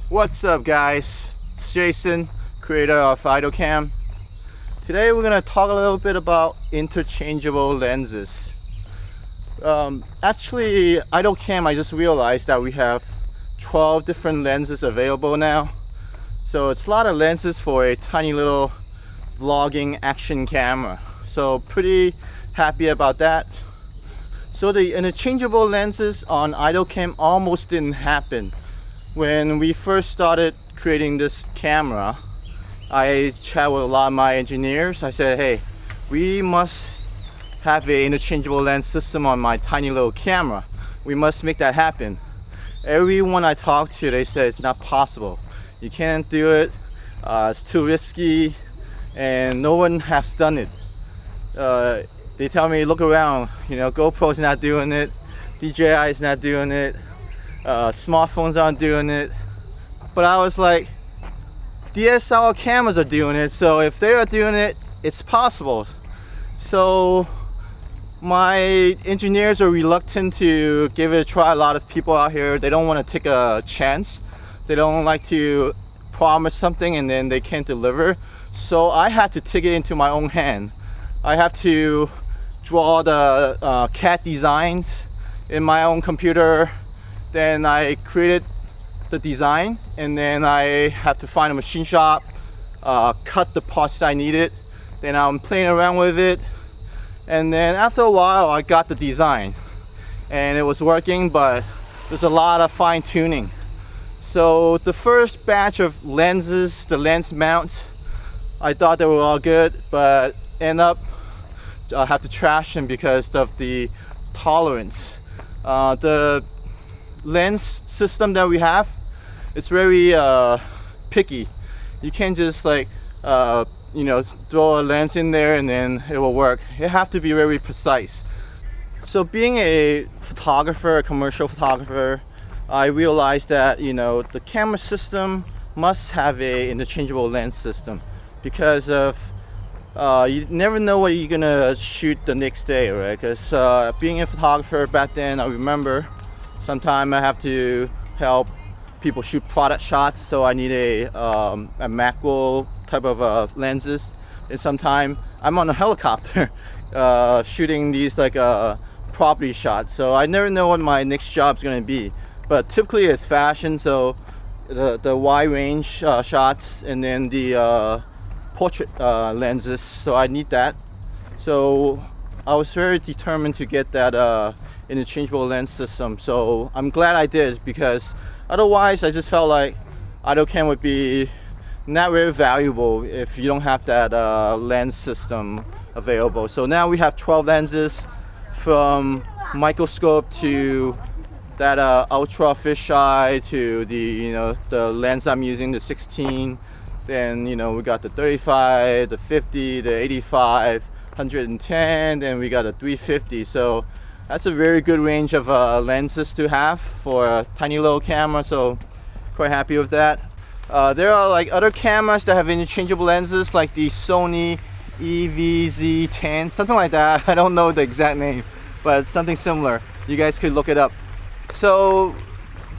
What's up, guys? It's Jason, creator of IdolCam. Today we're going to talk a little bit about interchangeable lenses. Actually, IdolCam, I just realized that we have 12 different lenses available now. So it's a lot of lenses for a tiny little vlogging action camera. So pretty happy about that. So the interchangeable lenses on IdolCam almost didn't happen. When we first started creating this camera, I chatted with a lot of my engineers. I said, hey, we must have an interchangeable lens system on my tiny little camera. We must make that happen. Everyone I talked to, they said it's not possible. You can't do it, it's too risky, and no one has done it. They tell me, look around, GoPro's not doing it, DJI is not doing it, smartphones aren't doing it. But I was like, DSLR cameras are doing it, so if they are doing it, it's possible. So my engineers are reluctant to give it a try. A lot of people out here, they don't want to take a chance. They don't like to promise something and then they can't deliver. So I had to take it into my own hand. I have to draw the CAD designs in my own computer. Then I created the design, and then I have to find a machine shop, cut the parts I needed. Then I'm playing around with it, and then after a while I got the design and it was working, but there's a lot of fine-tuning. So the first batch of lenses, the lens mounts, I thought they were all good, but end up I have to trash them because of the tolerance. The lens system that we have, it's very picky. You can't just like throw a lens in there and then it will work. It have to be very precise. So being a photographer, a commercial photographer, I realized that the camera system must have a interchangeable lens system because of you never know what you're gonna shoot the next day, right? Because being a photographer back then, I remember sometimes I have to help people shoot product shots, so I need a macro type of lenses. And sometimes I'm on a helicopter shooting these like property shots, so I never know what my next job's gonna be. But typically it's fashion, so the wide range shots, and then the portrait lenses, so I need that. So I was very determined to get that interchangeable lens system. So I'm glad I did, because otherwise I just felt like IdolCam would be not very valuable if you don't have that lens system available. So now we have 12 lenses, from microscope to that ultra fisheye to the lens I'm using, the 16. Then we got the 35, the 50, the 85, 110, then we got a 350. So that's a very good range of lenses to have for a tiny little camera, so quite happy with that. There are like other cameras that have interchangeable lenses, like the Sony EVZ10, something like that. I don't know the exact name, but it's something similar. You guys could look it up. So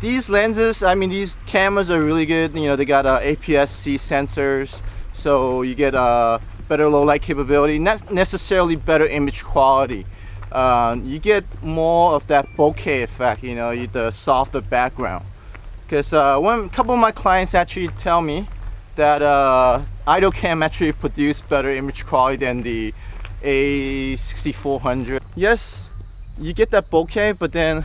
these lenses, these cameras are really good. They got APS-C sensors, so you get better low light capability, not necessarily better image quality. You get more of that bokeh effect, the softer background. Because a couple of my clients actually tell me that IdolCam actually produced better image quality than the A6400. Yes, you get that bokeh, but then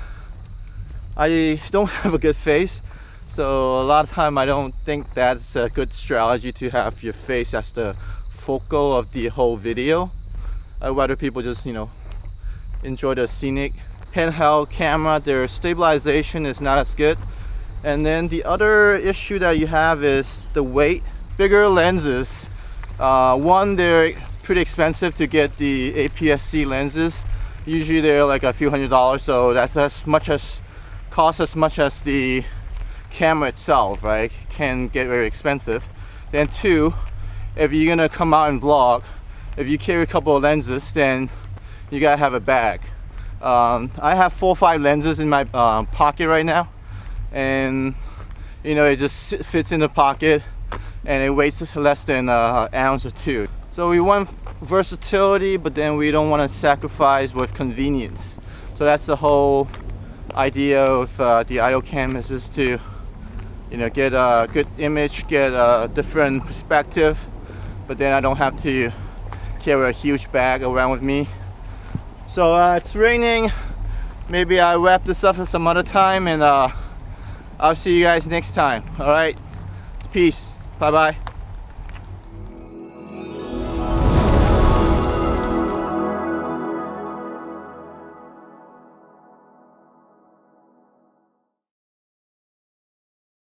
I don't have a good face, so a lot of time I don't think that's a good strategy to have your face as the focal of the whole video. I'd rather people just enjoy the scenic. Handheld camera, their stabilization is not as good. And then the other issue that you have is the weight. Bigger lenses, one, they're pretty expensive to get the APS-C lenses. Usually they're like a few $100s, so that's costs as much as the camera itself, right? Can get very expensive. Then two, if you're gonna come out and vlog, if you carry a couple of lenses, then you gotta have a bag. I have 4 or 5 lenses in my pocket right now, and you know, it just fits in the pocket and it weighs less than an ounce or two. So we want versatility, but then we don't want to sacrifice with convenience. So that's the whole idea of the IdolCam, is just to, you know, get a good image, get a different perspective, but then I don't have to carry a huge bag around with me. So it's raining. Maybe I'll wrap this up at some other time, and I'll see you guys next time. All right, peace, bye bye.